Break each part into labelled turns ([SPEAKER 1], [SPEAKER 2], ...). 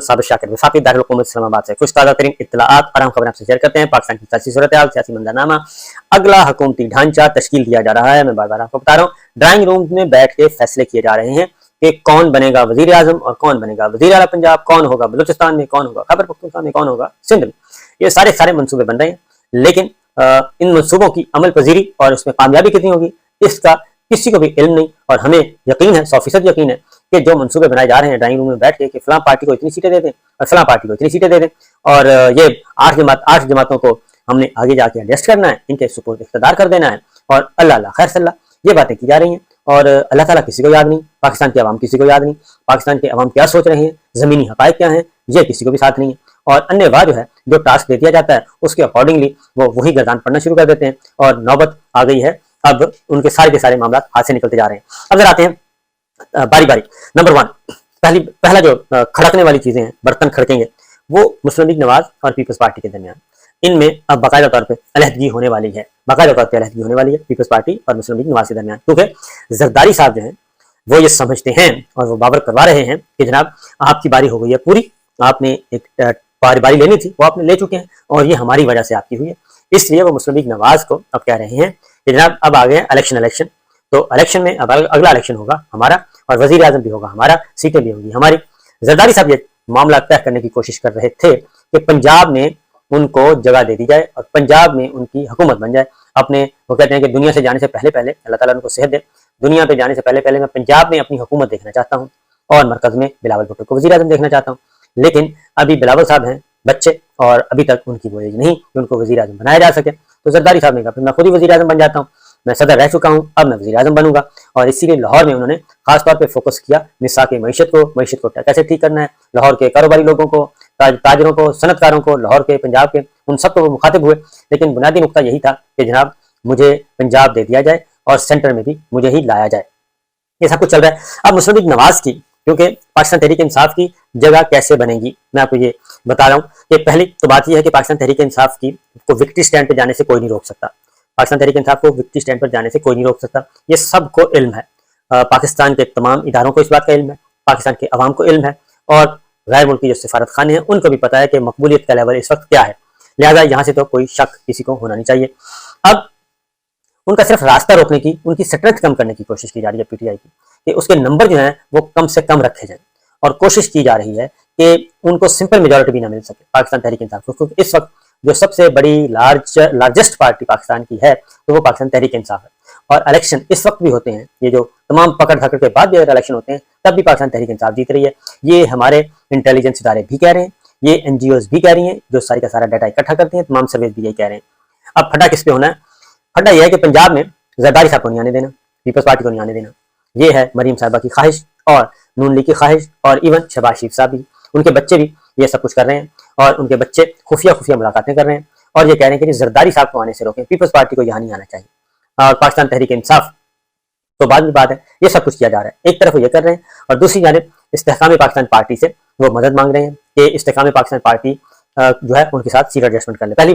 [SPEAKER 1] साबिर शाकिर वफाकी दारुल हुकूमत इस्लामाबाद से कुछ ताज़ा तरीन इत्तलाआत और अहम खबरें आपसे शेयर करते हैं। पाकिस्तान की सियासी सूरत हाल, सियासी मंजरनामा, अगला हुकूमती ढांचा तश्कील दिया जा रहा है। मैं बार बार आपको बता रहा हूँ, ड्राइंग रूम में बैठ के फैसले किए जा रहे हैं कि कौन बनेगा वजीर आजम और कौन बनेगा वजीर आला पंजाब, कौन होगा बलूचिस्तान में, कौन होगा खैबर पख्तूनख्वा में, कौन होगा सिंध में। ये सारे मनसूबे बन रहे हैं, लेकिन इन मनसूबों की अमल पजीरी और उसमें कामयाबी कितनी होगी इसका किसी को भी इल्म नहीं। और हमें यकीन है, 100% यकीन है कि जो मनसूबे बनाए जा रहे हैं ड्राइंग रूम में बैठ के कि फलां पार्टी को इतनी सीटें दे दें और फलां पार्टी को इतनी सीटें दे दें, और ये 8 जमातों को हमने आगे जाके एडजस्ट करना है, इनके सुपुर्द इख्तियार कर देना है, और अल्लाह खैर सल्ला, ये बातें की जा रही हैं। और अल्लाह ताला किसी को याद नहीं, पाकिस्तान के अवाम किसी को याद नहीं, पाकिस्तान के अवाम क्या सोच रहे हैं, ज़मीनी हक़ाइक़ क्या हैं, ये किसी को भी साथ नहीं है। और अन्य जो है जो टास्क दे दिया जाता है उसके अकॉर्डिंगली वो वही गर्दान पढ़ना शुरू कर देते हैं, और नौबत आ गई है अब उनके सारे के सारे मामला हाथ से निकलते जा रहे हैं। अब जरा आते हैं बारी बारी। नंबर 1, पहला जो खड़कने वाली चीजें हैं, बर्तन खड़केंगे, वो मुस्लिम लीग नवाज और पीपल्स पार्टी के दरमियान। इनमें अब बाकायदा तौर पे अलहदगी होने वाली है, बाकायदा तौर पे अलहदगी होने वाली है पीपल्स पार्टी और मुस्लिम लीग नवाज के दरमियान, क्योंकि जरदारी साहब जो हैं वो ये समझते हैं और वो बावर करवा रहे हैं कि जनाब आपकी बारी हो गई है पूरी, आपने एक बारी लेनी थी, वो आपने ले चुके हैं और ये हमारी वजह से आपकी हुई है। इसलिए वो मुस्लिम लीग नवाज को अब कह रहे हैं कि जनाब अब आ गए इलेक्शन, तो इलेक्शन में अब अगला इलेक्शन होगा हमारा और वजीर आजम भी होगा हमारा, सीटें भी होंगी हमारी। जरदारी साहब ये मामला तय करने की कोशिश कर रहे थे कि पंजाब में उनको जगह दे दी जाए और पंजाब में उनकी हुकूमत बन जाए। अपने वो कहते हैं कि दुनिया से जाने से पहले पहले, अल्लाह ताला उनको सेहत दे, दुनिया पे जाने से पहले पहले मैं पंजाब में अपनी हुकूमत देखना चाहता हूँ और मरकज में बिलावल भुट्टो को वजीर आजम देखना चाहता हूँ। लेकिन अभी बिलावल साहब हैं बच्चे और अभी तक उनकी वो एज नहीं कि उनको वजीर आजम बनाया जा सके। तो जरदारी साहब ने कहा फिर मैं खुद ही वजीर आजम बन जाता हूँ, मैं सदर रह चुका हूँ, अब मैं वजीर आजम बनूंगा। और इसीलिए लाहौर में उन्होंने खासतौर पर फोकस किया मिसाक मीशत को कैसे ठीक करना है, लाहौर के कारोबारी लोगों को, ताजरों को, सनतकारों को, लाहौर के, पंजाब के, उन सबको वो मुखातिब हुए। लेकिन बुनियादी नुकता यही था कि जनाब मुझे पंजाब दे दिया जाए और सेंटर में भी मुझे ही लाया जाए। ये सब कुछ चल रहा है। अब मुस्लिम लीग नवाज की, क्योंकि पाकिस्तान तहरीक इंसाफ की जगह कैसे बनेगी मैं आपको ये बता रहा हूँ कि पहली तो बात यह है कि पाकिस्तान तहरीक इंसाफ की को विक्ट्री स्टैंड पर जाने से कोई नहीं रोक सकता। पाकिस्तान तहरीक इंसाफ को विक्ट्री स्टैंड पर जाने से कोई नहीं रोक सकता, ये सबको इल्म है। पाकिस्तान के तमाम इदारों को इस बात का इल्म है, पाकिस्तान के अवाम को इल्म है, और गैर मुल्की जो सिफारत खाने हैं उनको भी पता है कि मकबूलियत का लेवल इस वक्त क्या है। लिहाजा यहाँ से तो कोई शक किसी को होना नहीं चाहिए। अब उनका सिर्फ रास्ता रोकने की, उनकी स्ट्रेंथ कम करने की कोशिश की जा रही है पीटीआई की, कि उसके नंबर जो हैं वो कम से कम रखे जाएं, और कोशिश की जा रही है कि उनको सिंपल मेजोरिटी भी ना मिल सके पाकिस्तान तहरीक इंसाफ को, क्योंकि इस वक्त जो सबसे बड़ी लार्जेस्ट पार्टी पाकिस्तान की है तो वो पाकिस्तान तहरीक इंसाफ है। और इलेक्शन इस वक्त भी होते हैं, ये जो तमाम पकड़ धकड़ के बाद भी अगर इलेक्शन होते हैं तब भी पाकिस्तान तहरीक इंसाफ जीत रही है। ये हमारे इंटेलिजेंस इदारे भी कह रहे हैं, ये एनजीओज भी कह रही हैं जो सारी का सारा डाटा इकट्ठा करते हैं, तमाम सर्वेज भी यही कह रहे हैं। अब फटा किस पे होना है? फटा यह है कि पंजाब में जरदारी साहब को नहीं आने देना, पीपल्स पार्टी को नहीं आने देना। ये है मरीम साहिबा की ख्वाहिश और नून लीग की ख्वाहिश, और इवन शहबाज शरीफ साहब भी, उनके बच्चे भी ये सब कुछ कर रहे हैं, और उनके बच्चे खुफिया मुलाकातें कर रहे हैं और ये कह रहे हैं कि जरदारी साहब को आने से रोकें, पीपल्स पार्टी को यहाँ नहीं आना चाहिए। और पाकिस्तान तहरीक इंसाफ तो बाद की बात है, ये सब कुछ किया जा रहा है। एक तरफ वो ये कर रहे हैं और दूसरी जानब इस्तेहकाम पाकिस्तान पार्टी से वो मदद मांग रहे हैं कि इस्तेहकाम पाकिस्तान पार्टी जो है उनके साथ सीट एडजस्टमेंट कर ले। पहली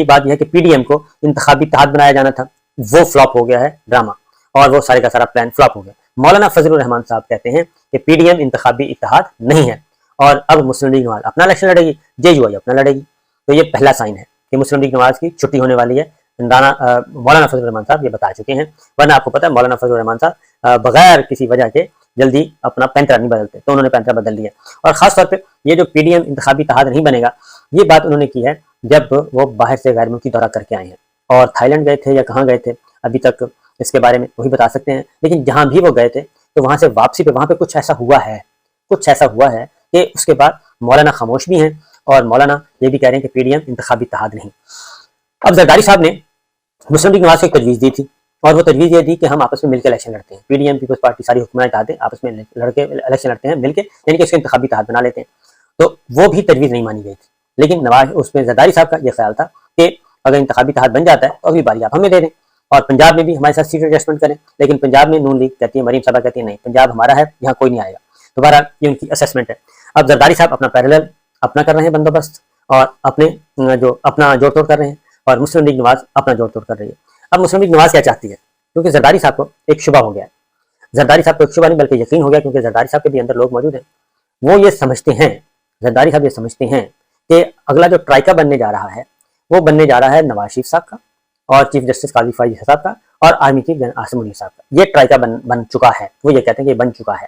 [SPEAKER 1] बात यह है कि पीडीएम को इंतखाबी इत्तेहाद बनाया जाना था, वो फ्लॉप हो गया है ड्रामा, और वो सारे का सारा प्लान फ्लॉप हो गया। मौलाना फजलुर रहमान साहब कहते हैं कि पीडीएम इंतखाबी इत्तेहाद नहीं है, और अब मुस्लिम लीग नवाज अपना इलेक्शन लड़ेगी, जेयूआई अपना लड़ेगी। तो ये पहला साइन है कि मुस्लिम लीग नवाज की छुट्टी होने वाली है। मौलाना फजलुर रहमान साहब ये बता चुके हैं, वरना आपको पता है मौलाना फजलुर रहमान साहब बगैर किसी वजह के जल्दी अपना पैंतरा नहीं बदलते, तो उन्होंने पैंतरा बदल लिया। और खासतौर पर ये जो पीडीएम इंतखाबी इत्तेहाद नहीं बनेगा, ये बात उन्होंने की है जब वो बाहर से गैर मुल्की दौरा करके आए हैं, और थाईलैंड गए थे या कहाँ गए थे अभी तक इसके बारे में वही बता सकते हैं। लेकिन जहाँ भी वो गए थे तो वहाँ से वापसी पे वहाँ पे कुछ ऐसा हुआ है कि उसके बाद मौलाना खामोश भी हैं, और मौलाना ये भी कह रहे हैं कि पीडीएम इंतखाबी इत्तेहाद नहीं। अब जरदारी साहब ने मुस्लिम लीग नवाज को एक तजवीज़ दी थी, और वो तजवीज़ ये दी कि हम आपस में मिलकर इलेक्शन लड़ते हैं, पीडीएम पीपल्स पार्टी सारी हुकूमत इत्तेहाद आपस में लड़के इलेक्शन लड़ते हैं मिलकर, यानी कि उसके इंतखाबी इत्तेहाद बना लेते हैं। तो वो भी तजवीज़ नहीं मानी गई थी, लेकिन नवाज उसमें जरदारी साहब का यह ख्याल था कि अगर इंतखाबी इत्तेहाद बन जाता है तो अगली बारी आप हमें दे दें, और पंजाब में भी हमारे साथ सीट एडजस्टमेंट करें। लेकिन पंजाब में नून लीग कहती है, मरीम साहबा कहती है नहीं, पंजाब हमारा है, यहाँ कोई नहीं आएगा। दोबारा ये उनकी असेसमेंट है। अब जरदारी साहब अपना पैरेलल अपना कर रहे हैं बंदोबस्त, और अपने जो अपना जोड़ तोड़ कर रहे हैं, और मुस्लिम लीग नवाज अपना जोड़ तोड़ कर रही है। अब मुस्लिम लीग नवाज क्या चाहती है, क्योंकि जरदारी साहब को एक शुबा हो गया है, जरदारी साहब को एक शुबा नहीं बल्कि यकीन हो गया, क्योंकि जरदारी साहब के भी अंदर लोग मौजूद हैं वो ये समझते हैं, जरदारी साहब ये समझते हैं कि अगला जो ट्राइका बनने जा रहा है वो बनने जा रहा है नवाज शरीफ साहब का और चीफ जस्टिस काजी फाइज साहब का और army chief general Asim Munir साहब का। ये ट्राइका बन चुका है, वो ये कहते हैं कि बन चुका है।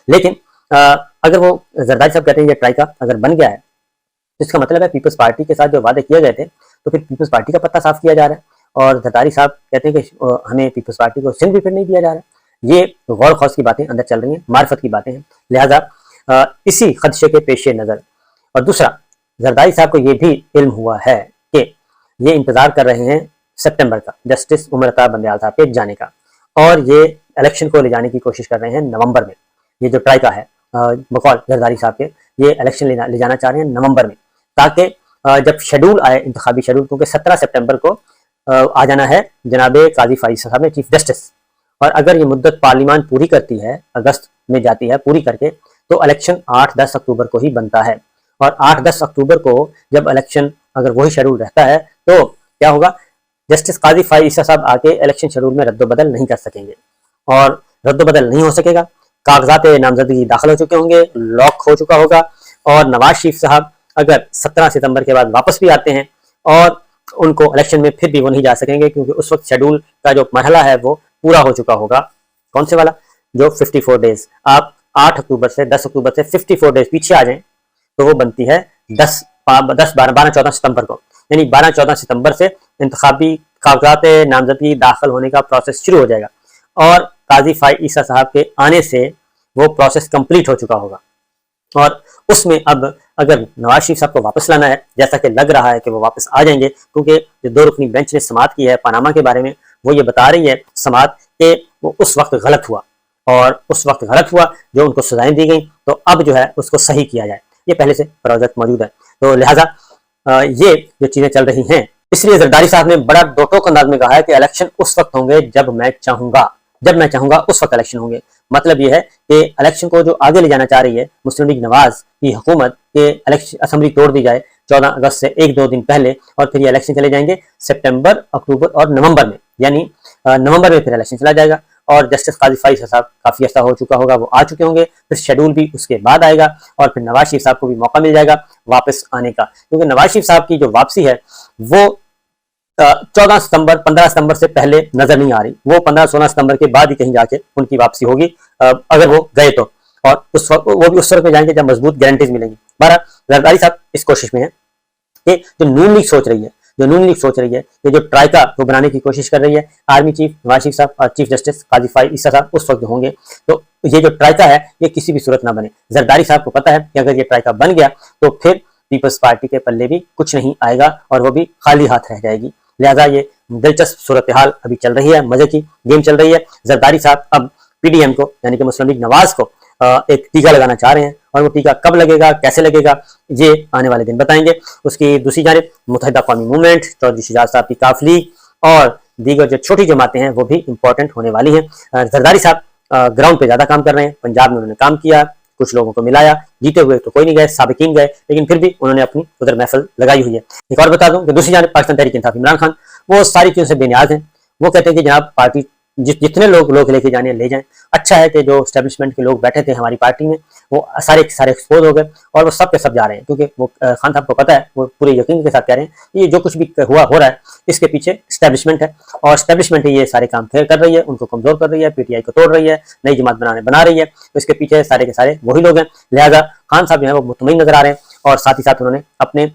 [SPEAKER 1] लेकिन अगर वो जरदारी साहब कहते हैं ये ट्राइका अगर बन गया है तो इसका मतलब है पीपल्स पार्टी के साथ जो वादे किए गए थे तो फिर पीपल्स पार्टी का पत्ता साफ किया जा रहा है और जरदारी साहब कहते हैं कि हमें पीपल्स पार्टी को सिंध भी फिर नहीं दिया जा रहा है। ये गौर खौस की बातें अंदर चल रही हैं, मार्फत की बातें हैं। लिहाजा इसी खदशे के पेश नज़र और दूसरा, जरदारी साहब को ये भी इल्म हुआ है कि ये इंतजार कर रहे हैं सितंबर का जस्टिस उमर अता बंदयाल साहब के जाने का और ये इलेक्शन को ले जाने की कोशिश कर रहे हैं नवंबर में। ये जो ट्राइका है बकौल जरदारी साहब के, ये इलेक्शन ले जाना चाह रहे हैं नवंबर में, ताकि जब शेड्यूल आए इंतखाबी शेड्यूल, क्योंकि 17 सितंबर को आ जाना है जनाबे काजी फाइज साहब ने चीफ जस्टिस, और अगर ये मुद्दत पार्लियामान पूरी करती है, अगस्त में जाती है पूरी करके, तो इलेक्शन 8-10 अक्टूबर को ही बनता है। और 8-10 अक्टूबर को जब इलेक्शन अगर वही शेड्यूल रहता है तो क्या होगा, जस्टिस काजी फाइज साहब आके इलेक्शन शेड्यूल में रद्दोबदल नहीं कर सकेंगे और रद्दोबदल नहीं हो सकेगा। कागजात नामजदगी दाखिल हो चुके होंगे, लॉक हो चुका होगा और नवाज शरीफ साहब अगर 17 सितंबर के बाद वापस भी आते हैं और उनको इलेक्शन में फिर भी वो नहीं जा सकेंगे, क्योंकि उस वक्त शेड्यूल का जो मरहला है वो पूरा हो चुका होगा। कौन से वाला, जो 54 डेज। आप 8 अक्टूबर से 10 अक्टूबर से 54 डेज पीछे आ जाएं तो वो बनती है 12-14 सितंबर को, यानी 12-14 सितंबर से इंतखाबी कागजात नामजदगी दाखिल होने का प्रोसेस शुरू हो जाएगा और काजी फाइज ईसा साहब के आने से वो प्रोसेस कंप्लीट हो चुका होगा। और उसमें अब अगर नवाज शरीफ साहब को वापस लाना है, जैसा कि लग रहा है कि वो वापस आ जाएंगे, क्योंकि जो 2 रुकनी बेंच ने समाअत की है पनामा के बारे में, वो ये बता रही है समाअत कि वो उस वक्त गलत हुआ और उस वक्त गलत हुआ, जो उनको सजाएं दी गई, तो अब जो है उसको सही किया जाए। ये पहले से प्रोजेक्ट मौजूद है, तो लिहाजा ये जो चीजें चल रही हैं, इसलिए जरदारी साहब ने बड़ा दो टोक अंदाज में कहा है कि इलेक्शन उस वक्त होंगे जब मैं चाहूंगा उस वक्त इलेक्शन होंगे। मतलब यह है कि इलेक्शन को जो आगे ले जाना चाह रही है मुस्लिम लीग नवाज की हुकूमत के, इलेक्शन असेंबली तोड़ दी जाए 14 अगस्त से 1-2 दिन पहले और फिर ये इलेक्शन चले जाएंगे सितंबर, अक्टूबर और नवंबर में, यानी नवंबर में फिर इलेक्शन चला जाएगा और जस्टिस काजी फाइज साहब काफी अर्सा हो चुका होगा, वो आ चुके होंगे, फिर शेड्यूल भी उसके बाद आएगा और फिर नवाज शरीफ साहब को भी मौका मिल जाएगा वापस आने का, क्योंकि नवाज शरीफ साहब की जो वापसी है वो 14 सितंबर 15 सितंबर से पहले नजर नहीं आ रही। वो 15-16 सितंबर के बाद ही कहीं जाके उनकी वापसी होगी, अगर वो गए तो, और उस वक्त वो भी उस वक्त में जाएंगे जब मजबूत गारंटीज मिलेंगी। बहरहाल जरदारी साहब इस कोशिश में है कि जो नून लीग सोच रही है कि जो ट्राइका वो बनाने की कोशिश कर रही है, आर्मी चीफ नवाज शरीफ साहब और चीफ जस्टिस काजी फाइज ईसा साहब उस वक्त होंगे, तो ये जो ट्राइका है ये किसी भी सूरत ना बने। जरदारी साहब को पता है कि अगर ये ट्राइका बन गया तो फिर पीपल्स पार्टी के पल्ले भी कुछ नहीं आएगा और वो भी खाली हाथ रह जाएगी। लिहाजा ये दिलचस्प सूरत हाल अभी चल रही है, मजे की गेम चल रही है। जरदारी साहब अब पीडीएम को, यानी कि मुस्लिम लीग नवाज को एक टीका लगाना चाह रहे हैं और वो टीका कब लगेगा, कैसे लगेगा, ये आने वाले दिन बताएंगे। उसकी दूसरी जानिब मुत्तहिदा कौमी मूवमेंट, चौधरी शुजात साहब की काफली और दीगर जो छोटी जमातें हैं वो भी इंपॉर्टेंट होने वाली हैं। जरदारी साहब ग्राउंड पे ज्यादा काम कर रहे हैं, पंजाब में उन्होंने काम किया, कुछ लोगों को मिलाया, जीते हुए तो कोई नहीं गए, साबिकीन गए, लेकिन फिर भी उन्होंने अपनी उधर महफिल लगाई हुई है। एक और बता दूं कि दूसरी जानिब पाकिस्तान तहरीक इंसाफ इमरान खान, वो सारी चीजों से बेनियाज हैं। वो कहते हैं कि जनाब पार्टी जितने लोग लेके जाने ले जाएं। अच्छा है कि जो एस्टेब्लिशमेंट के लोग बैठे थे हमारी पार्टी में वो सारे एक्सपोज हो गए और वो सब के सब जा रहे हैं, क्योंकि वो खान साहब को पता है, वो पूरे यकीन के साथ कह रहे हैं ये जो कुछ भी हो रहा है इसके पीछे एस्टेब्लिशमेंट है और एस्टेब्लिशमेंट ये सारे काम कर रही है, उनको कमजोर कर रही है, पीटीआई को तोड़ रही है, नई जमात बना रही है, तो इसके पीछे सारे के सारे वही लोग हैं। लिहाजा खान साहब जो है वो मुतमईन नजर आ रहे हैं और साथ ही साथ उन्होंने अपने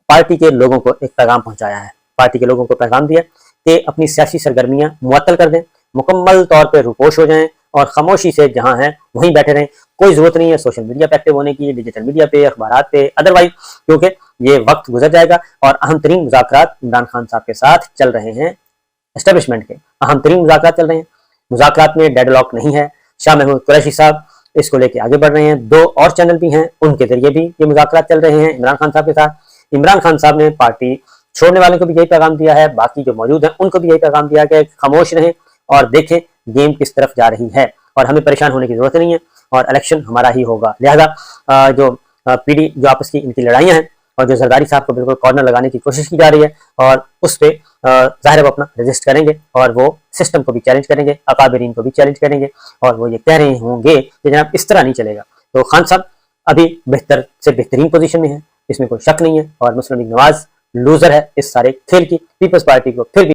[SPEAKER 1] पार्टी के लोगों को एक पैगाम पहुंचाया है, पार्टी के लोगों को पैगाम दिया कि अपनी सियासी सरगर्मियां मुअत्तल कर दें, मुकम्मल तौर पे रुपोश हो जाएं और खामोशी से जहां हैं वहीं बैठे रहें। कोई जरूरत नहीं है सोशल मीडिया पे एक्टिव होने की, डिजिटल मीडिया पे, अखबारात पे, अदरवाइज, क्योंकि ये वक्त गुजर जाएगा और अहम तरीन मुज़ाकरात इमरान खान साहब के साथ चल रहे हैं। एस्टेब्लिशमेंट के अहम तरीन मुज़ाकरात चल रहे हैं, मुज़ाकरात में डेडलॉक नहीं है। शाह महमूद कुरैशी साहब इसको लेके आगे बढ़ रहे हैं, 2 और चैनल भी हैं, उनके जरिए भी ये मुज़ाकरात चल रहे हैं इमरान खान साहब के साथ। इमरान खान साहब ने पार्टी छोड़ने वालों को भी यही पैगाम दिया है, बाकी जो मौजूद है उनको भी यही पैगाम दिया कि खामोश रहें और देखें गेम किस तरफ जा रही है और हमें परेशान होने की जरूरत नहीं है और इलेक्शन हमारा ही होगा। लिहाजा जो पीडी जो आपस की इनकी लड़ाइयां हैं और जो जरदारी साहब को बिल्कुल कॉर्नर लगाने की कोशिश की जा रही है और उस पर जाहिर है वो अपना रजिस्ट करेंगे और वो सिस्टम को भी चैलेंज करेंगे, अकाबरीन को भी चैलेंज करेंगे और वो ये कह रहे होंगे कि जनाब इस तरह नहीं चलेगा। तो खान साहब अभी बेहतर से बेहतरीन पोजीशन में है, इसमें कोई शक नहीं है। और मुस्लिम लीग नवाज लूजर है इस सारे खेल की। पीपल्स पार्टी को फिर भी